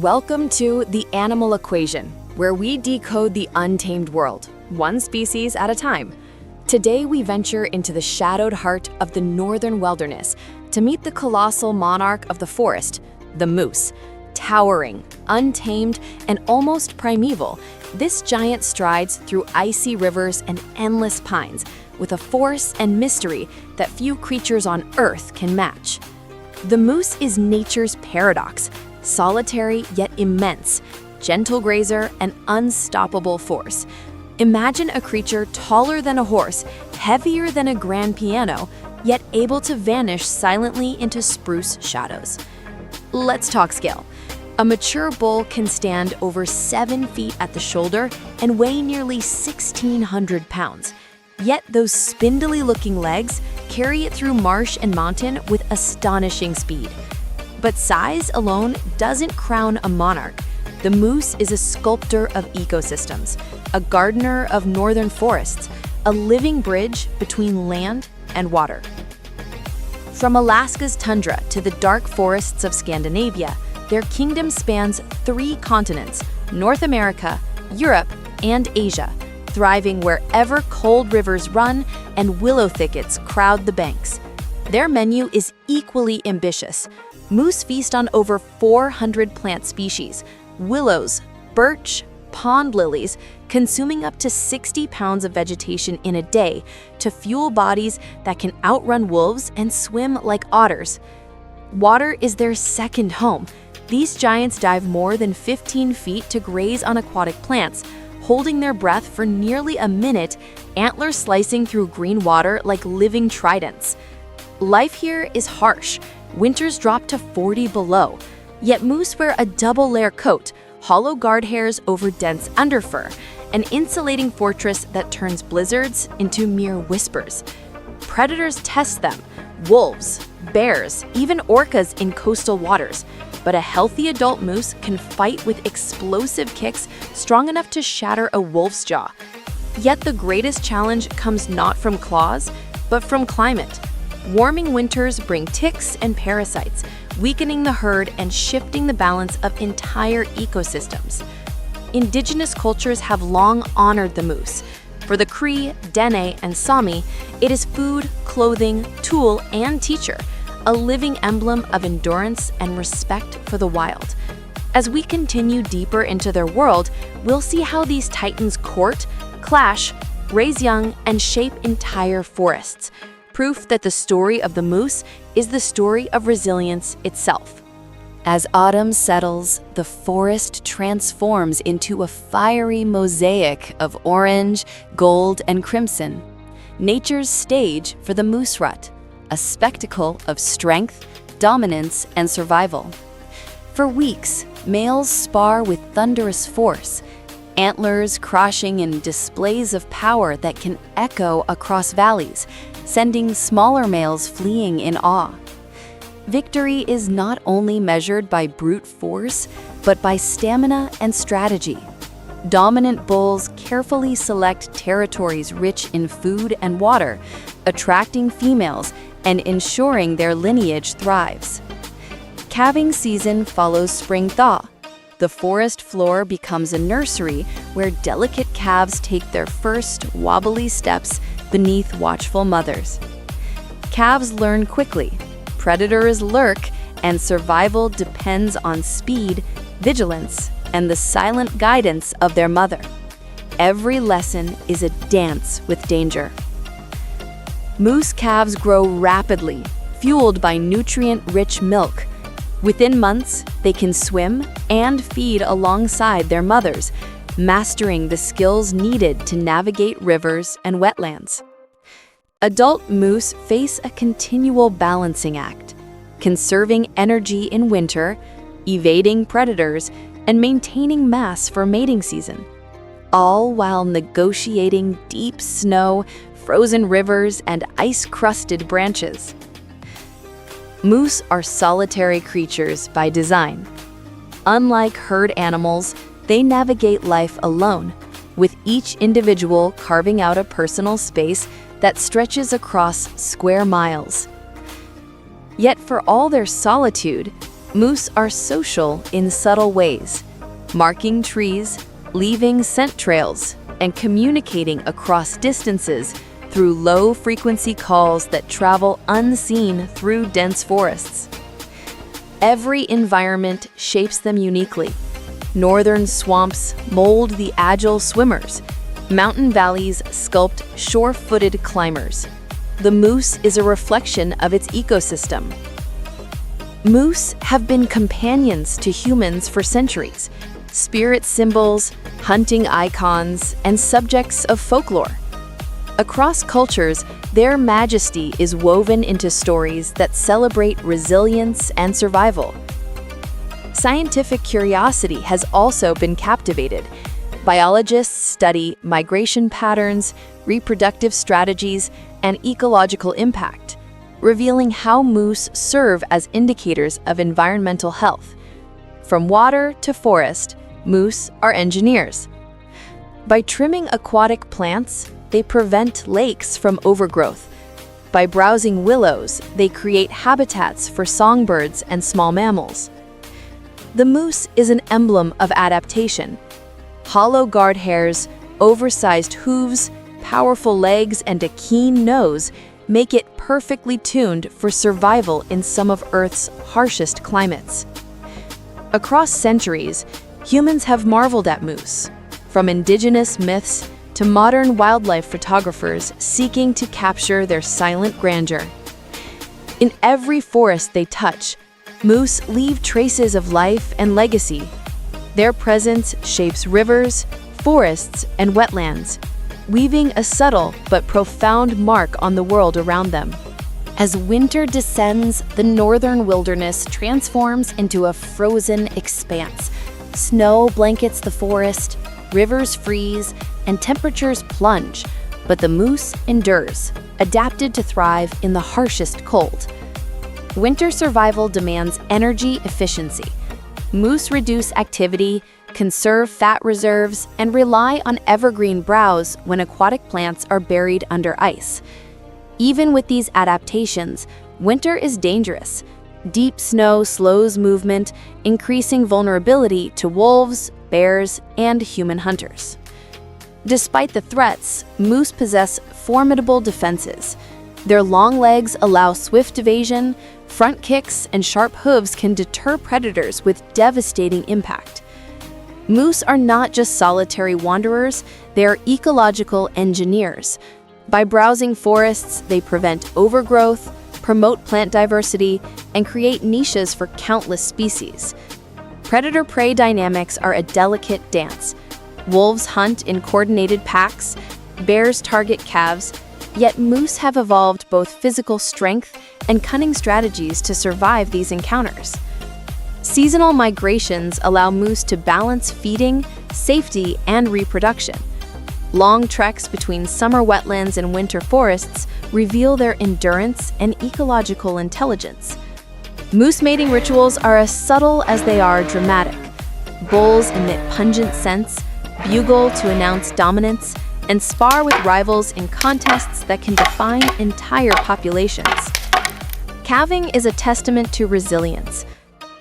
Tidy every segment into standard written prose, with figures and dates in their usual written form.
Welcome to The Animal Equation, where we decode the untamed world, one species at a time. Today we venture into the shadowed heart of the northern wilderness to meet the colossal monarch of the forest, the moose. Towering, untamed, and almost primeval, this giant strides through icy rivers and endless pines, with a force and mystery that few creatures on Earth can match. The moose is nature's paradox, solitary yet immense, gentle grazer, and unstoppable force. Imagine a creature taller than a horse, heavier than a grand piano, yet able to vanish silently into spruce shadows. Let's talk scale. A mature bull can stand over 7 feet at the shoulder and weigh nearly 1,600 pounds. Yet those spindly-looking legs carry it through marsh and mountain with astonishing speed. But size alone doesn't crown a monarch. The moose is a sculptor of ecosystems, a gardener of northern forests, a living bridge between land and water. From Alaska's tundra to the dark forests of Scandinavia, their kingdom spans 3 continents, North America, Europe, and Asia, thriving wherever cold rivers run and willow thickets crowd the banks. Their menu is equally ambitious. Moose feast on over 400 plant species, willows, birch, pond lilies, consuming up to 60 pounds of vegetation in a day to fuel bodies that can outrun wolves and swim like otters. Water is their second home. These giants dive more than 15 feet to graze on aquatic plants, holding their breath for nearly a minute, antlers slicing through green water like living tridents. Life here is harsh. Winters drop to 40 below. Yet moose wear a double-layer coat, hollow guard hairs over dense underfur, an insulating fortress that turns blizzards into mere whispers. Predators test them, wolves, bears, even orcas in coastal waters. But a healthy adult moose can fight with explosive kicks strong enough to shatter a wolf's jaw. Yet the greatest challenge comes not from claws, but from climate. Warming winters bring ticks and parasites, weakening the herd and shifting the balance of entire ecosystems. Indigenous cultures have long honored the moose. For the Cree, Dene, and Sami, it is food, clothing, tool, and teacher, a living emblem of endurance and respect for the wild. As we continue deeper into their world, we'll see how these titans court, clash, raise young, and shape entire forests. Proof that the story of the moose is the story of resilience itself. As autumn settles, the forest transforms into a fiery mosaic of orange, gold, and crimson. Nature's stage for the moose rut, a spectacle of strength, dominance, and survival. For weeks, males spar with thunderous force, antlers crashing in displays of power that can echo across valleys, sending smaller males fleeing in awe. Victory is not only measured by brute force, but by stamina and strategy. Dominant bulls carefully select territories rich in food and water, attracting females and ensuring their lineage thrives. Calving season follows spring thaw. The forest floor becomes a nursery where delicate calves take their first wobbly steps beneath watchful mothers. Calves learn quickly, predators lurk, and survival depends on speed, vigilance, and the silent guidance of their mother. Every lesson is a dance with danger. Moose calves grow rapidly, fueled by nutrient-rich milk. Within months, they can swim and feed alongside their mothers, mastering the skills needed to navigate rivers and wetlands. Adult moose face a continual balancing act, conserving energy in winter, evading predators, and maintaining mass for mating season, all while negotiating deep snow, frozen rivers, and ice-crusted branches. Moose are solitary creatures by design. Unlike herd animals, they navigate life alone, with each individual carving out a personal space that stretches across square miles. Yet for all their solitude, Moose are social in subtle ways, marking trees, leaving scent trails, and communicating across distances through low-frequency calls that travel unseen through dense forests. Every environment shapes them uniquely. Northern swamps mold the agile swimmers. Mountain valleys sculpt sure-footed climbers. The moose is a reflection of its ecosystem. Moose have been companions to humans for centuries, spirit symbols, hunting icons, and subjects of folklore. Across cultures, their majesty is woven into stories that celebrate resilience and survival. Scientific curiosity has also been captivated. Biologists study migration patterns, reproductive strategies, and ecological impact, revealing how moose serve as indicators of environmental health. From water to forest, moose are engineers. By trimming aquatic plants, they prevent lakes from overgrowth. By browsing willows, they create habitats for songbirds and small mammals. The moose is an emblem of adaptation. Hollow guard hairs, oversized hooves, powerful legs, and a keen nose make it perfectly tuned for survival in some of Earth's harshest climates. Across centuries, humans have marveled at moose, from indigenous myths to modern wildlife photographers seeking to capture their silent grandeur. In every forest they touch, moose leave traces of life and legacy. Their presence shapes rivers, forests, and wetlands, weaving a subtle but profound mark on the world around them. As winter descends, the northern wilderness transforms into a frozen expanse. Snow blankets the forest, rivers freeze, and temperatures plunge, but the moose endures, adapted to thrive in the harshest cold. Winter survival demands energy efficiency. Moose reduce activity, conserve fat reserves, and rely on evergreen browse when aquatic plants are buried under ice. Even with these adaptations, winter is dangerous. Deep snow slows movement, increasing vulnerability to wolves, bears, and human hunters. Despite the threats, moose possess formidable defenses. Their long legs allow swift evasion, front kicks and sharp hooves can deter predators with devastating impact. Moose are not just solitary wanderers, they are ecological engineers. By browsing forests, they prevent overgrowth, promote plant diversity, and create niches for countless species. Predator-prey dynamics are a delicate dance. Wolves hunt in coordinated packs, bears target calves, yet moose have evolved both physical strength and cunning strategies to survive these encounters. Seasonal migrations allow moose to balance feeding, safety, and reproduction. Long treks between summer wetlands and winter forests reveal their endurance and ecological intelligence. Moose mating rituals are as subtle as they are dramatic. Bulls emit pungent scents, bugle to announce dominance, and spar with rivals in contests that can define entire populations. Calving is a testament to resilience.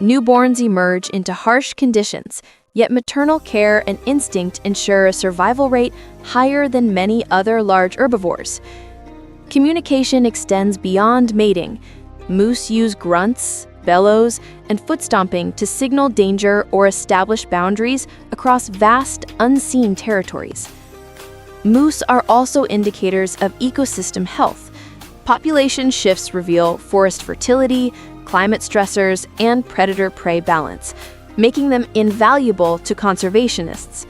Newborns emerge into harsh conditions, yet maternal care and instinct ensure a survival rate higher than many other large herbivores. Communication extends beyond mating. Moose use grunts, bellows, and foot stomping to signal danger or establish boundaries across vast, unseen territories. Moose are also indicators of ecosystem health. Population shifts reveal forest fertility, climate stressors, and predator-prey balance, making them invaluable to conservationists.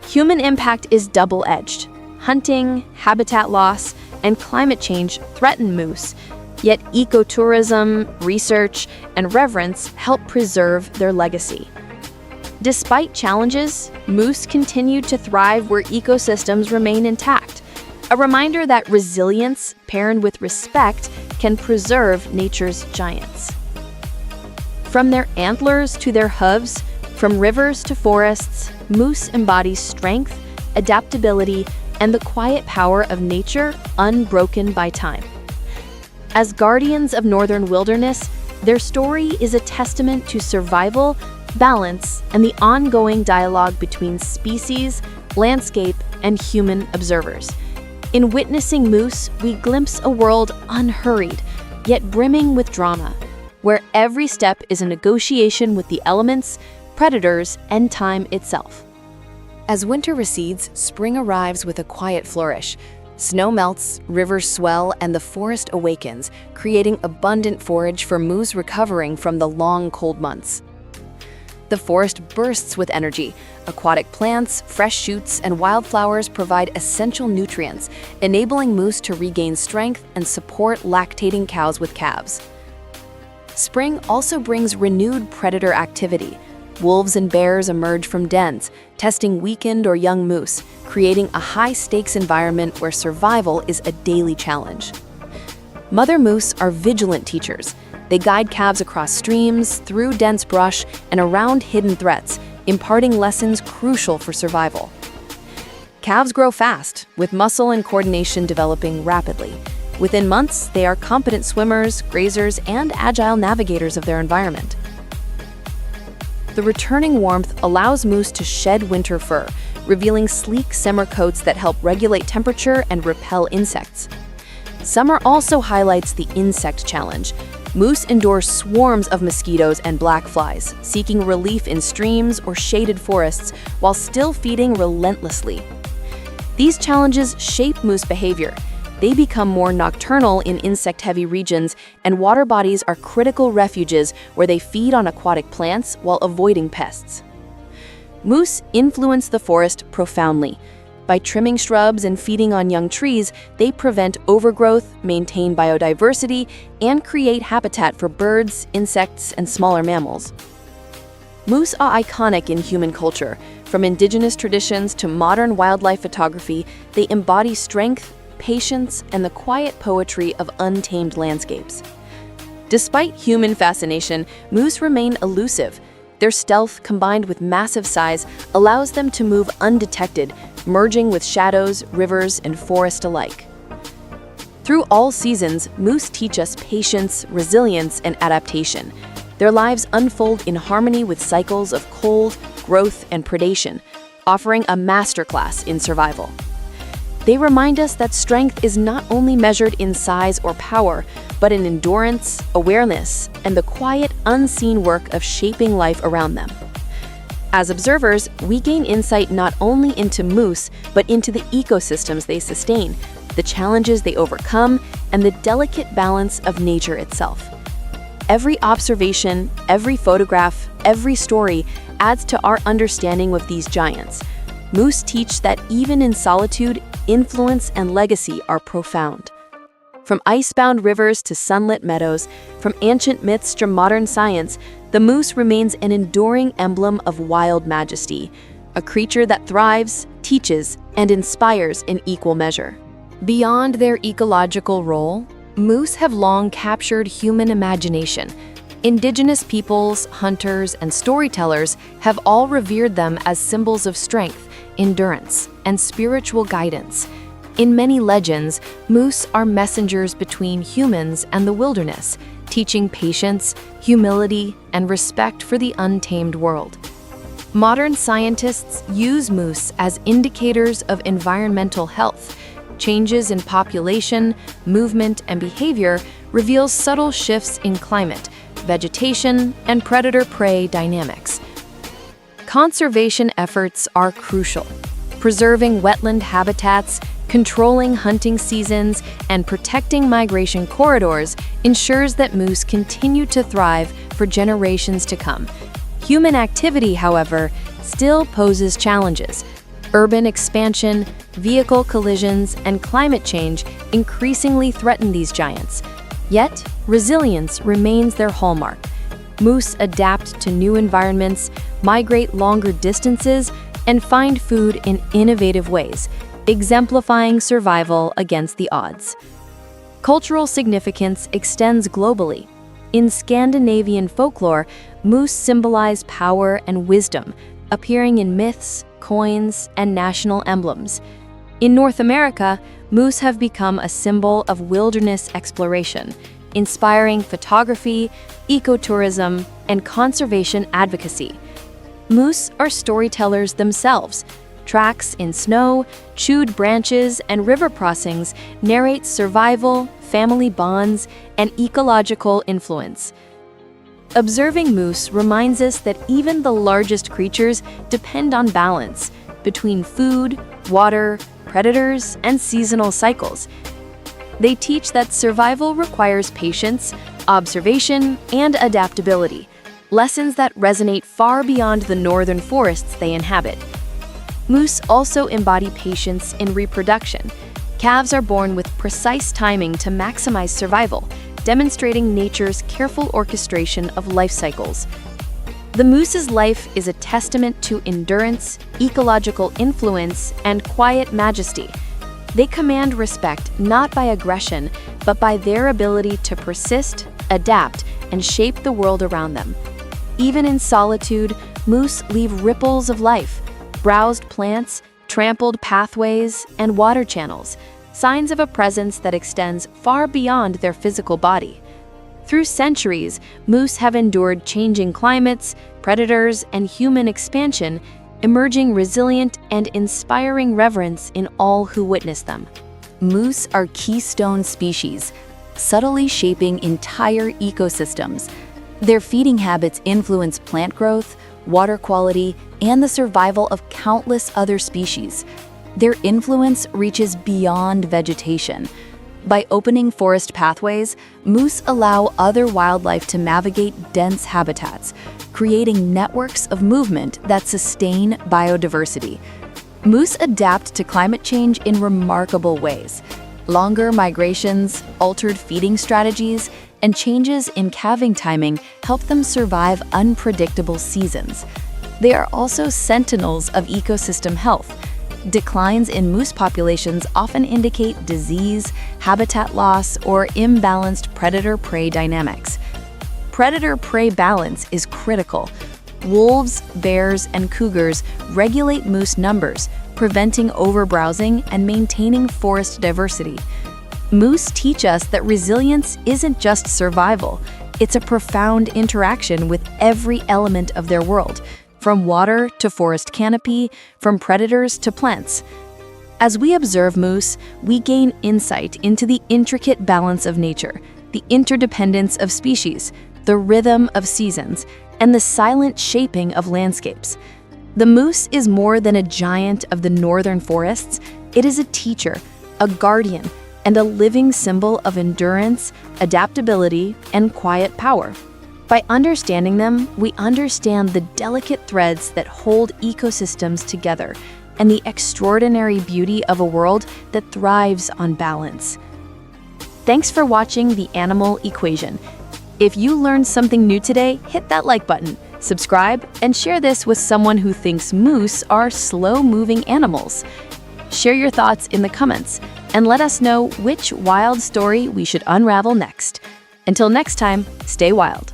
Human impact is double-edged. Hunting, habitat loss, and climate change threaten moose, yet ecotourism, research, and reverence help preserve their legacy. Despite challenges, moose continue to thrive where ecosystems remain intact, a reminder that resilience paired with respect can preserve nature's giants. From their antlers to their hooves, from rivers to forests, moose embodies strength, adaptability, and the quiet power of nature unbroken by time. As guardians of northern wilderness, Their story is a testament to survival, balance, and the ongoing dialogue between species, landscape, and human observers. In witnessing moose, we glimpse a world unhurried, yet brimming with drama, where every step is a negotiation with the elements, predators, and time itself. As winter recedes, spring arrives with a quiet flourish. Snow melts, rivers swell, and the forest awakens, creating abundant forage for moose recovering from the long, cold months. The forest bursts with energy. Aquatic plants, fresh shoots, and wildflowers provide essential nutrients, enabling moose to regain strength and support lactating cows with calves. Spring also brings renewed predator activity. Wolves and bears emerge from dens, testing weakened or young moose, creating a high-stakes environment where survival is a daily challenge. Mother moose are vigilant teachers. They guide calves across streams, through dense brush, and around hidden threats, imparting lessons crucial for survival. Calves grow fast, with muscle and coordination developing rapidly. Within months, they are competent swimmers, grazers, and agile navigators of their environment. The returning warmth allows moose to shed winter fur, revealing sleek summer coats that help regulate temperature and repel insects. Summer also highlights the insect challenge. Moose endure swarms of mosquitoes and black flies, seeking relief in streams or shaded forests while still feeding relentlessly. These challenges shape moose behavior. They become more nocturnal in insect-heavy regions, and water bodies are critical refuges where they feed on aquatic plants while avoiding pests. Moose influence the forest profoundly. By trimming shrubs and feeding on young trees, they prevent overgrowth, maintain biodiversity, and create habitat for birds, insects, and smaller mammals. Moose are iconic in human culture. From indigenous traditions to modern wildlife photography, they embody strength, patience, and the quiet poetry of untamed landscapes. Despite human fascination, moose remain elusive. Their stealth, combined with massive size, allows them to move undetected, merging with shadows, rivers, and forest alike. Through all seasons, moose teach us patience, resilience, and adaptation. Their lives unfold in harmony with cycles of cold, growth, and predation, offering a masterclass in survival. They remind us that strength is not only measured in size or power, but in endurance, awareness, and the quiet, unseen work of shaping life around them. As observers, we gain insight not only into moose, but into the ecosystems they sustain, the challenges they overcome, and the delicate balance of nature itself. Every observation, every photograph, every story adds to our understanding of these giants. Moose teach that even in solitude, influence and legacy are profound. From ice-bound rivers to sunlit meadows, from ancient myths to modern science, the moose remains an enduring emblem of wild majesty, a creature that thrives, teaches, and inspires in equal measure. Beyond their ecological role, moose have long captured human imagination. Indigenous peoples, hunters, and storytellers have all revered them as symbols of strength, endurance, and spiritual guidance. In many legends, moose are messengers between humans and the wilderness, teaching patience, humility, and respect for the untamed world. Modern scientists use moose as indicators of environmental health. Changes in population, movement, and behavior reveal subtle shifts in climate, vegetation, and predator-prey dynamics. Conservation efforts are crucial. Preserving wetland habitats, controlling hunting seasons, and protecting migration corridors ensures that moose continue to thrive for generations to come. Human activity, however, still poses challenges. Urban expansion, vehicle collisions, and climate change increasingly threaten these giants. Yet, resilience remains their hallmark. Moose adapt to new environments, migrate longer distances, and find food in innovative ways, exemplifying survival against the odds. Cultural significance extends globally. In Scandinavian folklore, moose symbolize power and wisdom, appearing in myths, coins, and national emblems. In North America, moose have become a symbol of wilderness exploration. inspiring photography, ecotourism, and conservation advocacy. Moose are storytellers themselves. Tracks in snow, chewed branches, and river crossings narrate survival, family bonds, and ecological influence. Observing moose reminds us that even the largest creatures depend on balance between food, water, predators, and seasonal cycles. They teach that survival requires patience, observation, and adaptability, lessons that resonate far beyond the northern forests they inhabit. Moose also embody patience in reproduction. Calves are born with precise timing to maximize survival, demonstrating nature's careful orchestration of life cycles. The moose's life is a testament to endurance, ecological influence, and quiet majesty. They command respect not by aggression, but by their ability to persist, adapt, and shape the world around them. Even in solitude, moose leave ripples of life, browsed plants, trampled pathways, and water channels, signs of a presence that extends far beyond their physical body. Through centuries, moose have endured changing climates, predators, and human expansion, emerging resilient and inspiring reverence in all who witness them. Moose are keystone species, subtly shaping entire ecosystems. Their feeding habits influence plant growth, water quality, and the survival of countless other species. Their influence reaches beyond vegetation. By opening forest pathways, moose allow other wildlife to navigate dense habitats, creating networks of movement that sustain biodiversity. Moose adapt to climate change in remarkable ways. Longer migrations, altered feeding strategies, and changes in calving timing help them survive unpredictable seasons. They are also sentinels of ecosystem health. Declines in moose populations often indicate disease, habitat loss, or imbalanced predator-prey dynamics. Predator-prey balance is critical. Wolves, bears, and cougars regulate moose numbers, preventing overbrowsing and maintaining forest diversity. Moose teach us that resilience isn't just survival, it's a profound interaction with every element of their world, from water to forest canopy, from predators to plants. As we observe moose, we gain insight into the intricate balance of nature, the interdependence of species, the rhythm of seasons, and the silent shaping of landscapes. The moose is more than a giant of the northern forests. It is a teacher, a guardian, and a living symbol of endurance, adaptability, and quiet power. By understanding them, we understand the delicate threads that hold ecosystems together and the extraordinary beauty of a world that thrives on balance. Thanks for watching The Animal Equation. If you learned something new today, hit that like button, subscribe, and share this with someone who thinks moose are slow-moving animals. Share your thoughts in the comments and let us know which wild story we should unravel next. Until next time, stay wild.